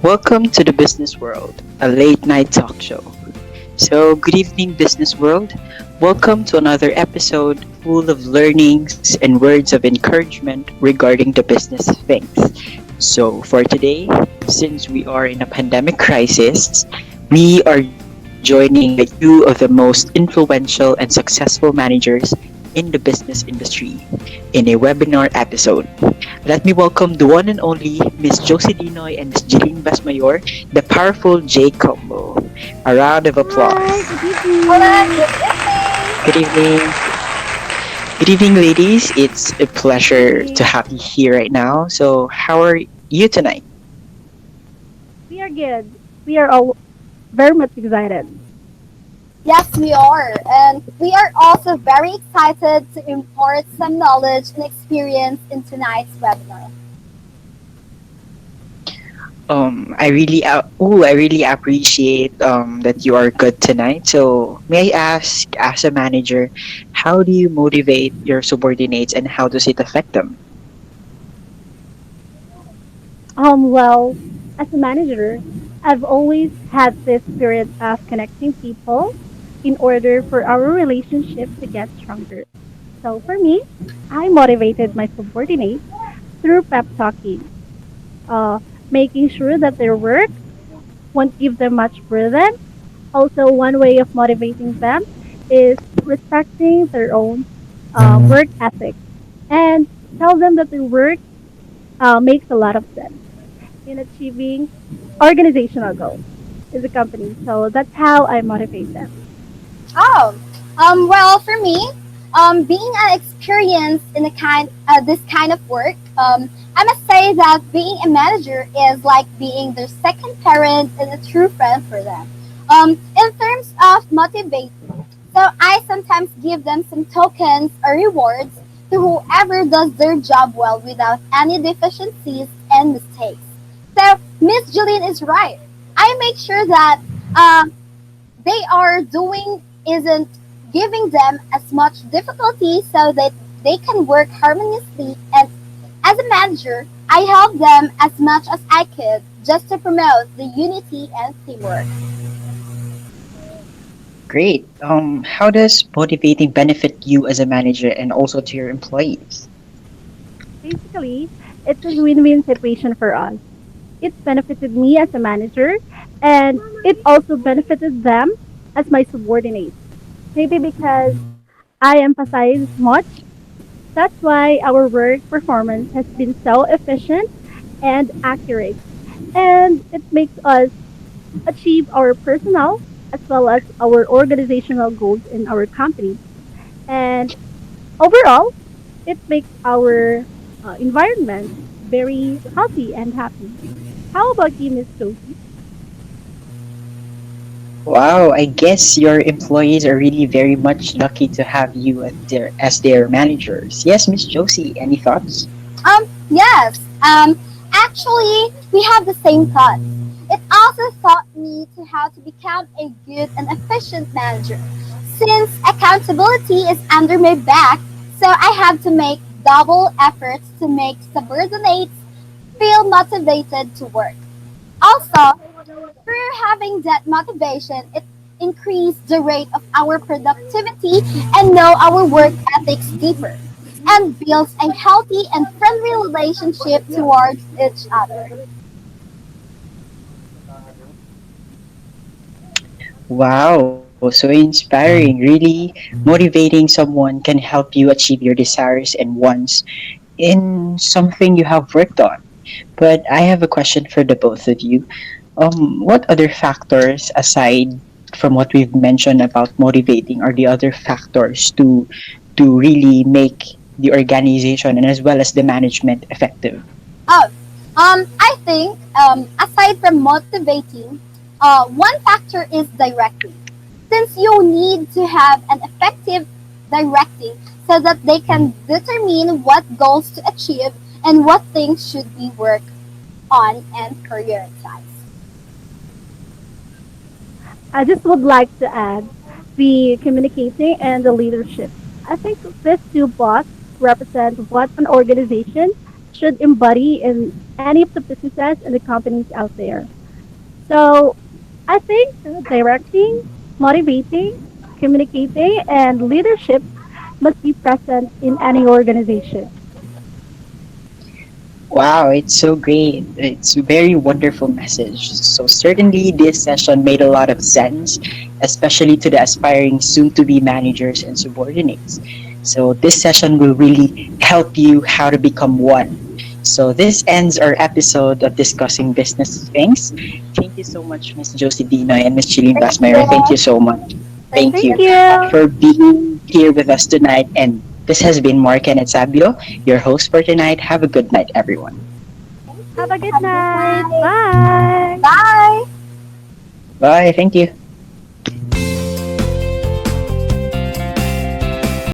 Welcome to the Business World, a late night talk show. So, good evening, Business World. Welcome to another episode full of learnings and words of encouragement regarding the business things. So, for today, since we are in a pandemic crisis, we are joining with two of the most influential and successful managers in the business industry in a webinar episode. Let me welcome the one and only Miss Josie Dinoy and Miss Jeline Basmayor, the powerful J combo. A round of Hi, applause. good Hola, evening. good evening. Good evening. Good evening, ladies. It's a Good pleasure to evening. have you here right now. So, how are you tonight? We are good. We are all very much excited. Yes, we are. And we are also very excited to impart some knowledge and experience in tonight's webinar. I really appreciate that you are good tonight. So, may I ask, as a manager, how do you motivate your subordinates and how does it affect them? Well, as a manager, I've always had this spirit of connecting people in order for our relationship to get stronger. So for me, I motivated my subordinates through pep talking, uh, making sure that their work won't give them much burden. Also, one way of motivating them is respecting their own work ethic and tell them that their work makes a lot of sense in achieving organizational goals in the company. So that's how I motivate them. Oh, well, for me, being an experience in this kind of work, I must say that being a manager is like being their second parent and a true friend for them. In terms of motivation, so I sometimes give them some tokens or rewards to whoever does their job well without any deficiencies and mistakes. So Miss Jeline is right. I make sure that uh, they are doing isn't giving them as much difficulty so that they can work harmoniously, and as a manager I help them as much as I could just to promote the unity and teamwork. Great. How does motivating benefit you as a manager and also to your employees? Basically, it's a win-win situation for us. It benefited me as a manager, and it also benefited them as my subordinates. Maybe because I emphasize much. That's why our work performance has been so efficient and accurate. And it makes us achieve our personal as well as our organizational goals in our company. And overall, it makes our environment very healthy and happy. How about you, Miss Josie? Wow, I guess your employees are really very much lucky to have you as their managers. Yes, Miss Josie, any thoughts? Yes. Actually, we have the same thoughts. It also taught me to how to become a good and efficient manager. Since accountability is under my back, so I have to make double efforts to make subordinates feel motivated to work. Also, through having that motivation, it increased the rate of our productivity and know our work ethics deeper and builds a healthy and friendly relationship towards each other. Wow, so inspiring. Really motivating someone can help you achieve your desires and wants in something you have worked on. But I have a question for the both of you. What other factors aside from what we've mentioned about motivating are the other factors to really make the organization and as well as the management effective? Oh, I think aside from motivating, one factor is directing. Since you need to have an effective directing so that they can determine what goals to achieve and what things should be worked on and prioritized. I just would like to add the communicating and the leadership. I think these two both represent what an organization should embody in any of the businesses and the companies out there. So I think directing, motivating, communicating, and leadership must be present in any organization. Wow, it's so great. It's a very wonderful message. So certainly this session made a lot of sense, especially to the aspiring soon-to-be managers and subordinates. So this session will really help you how to become one. So this ends our episode of discussing business things. Thank you so much, Miss Josie Dino and Miss Chilene Thank Basmayer. Thank you you. so much. Thank Thank Thank you you. you. for being here with us tonight. And this has been Mark and Sabio, your host for tonight. Have a good night, everyone. Thank Have you. a good Have a good night. night. Bye. Bye. Bye. Thank you.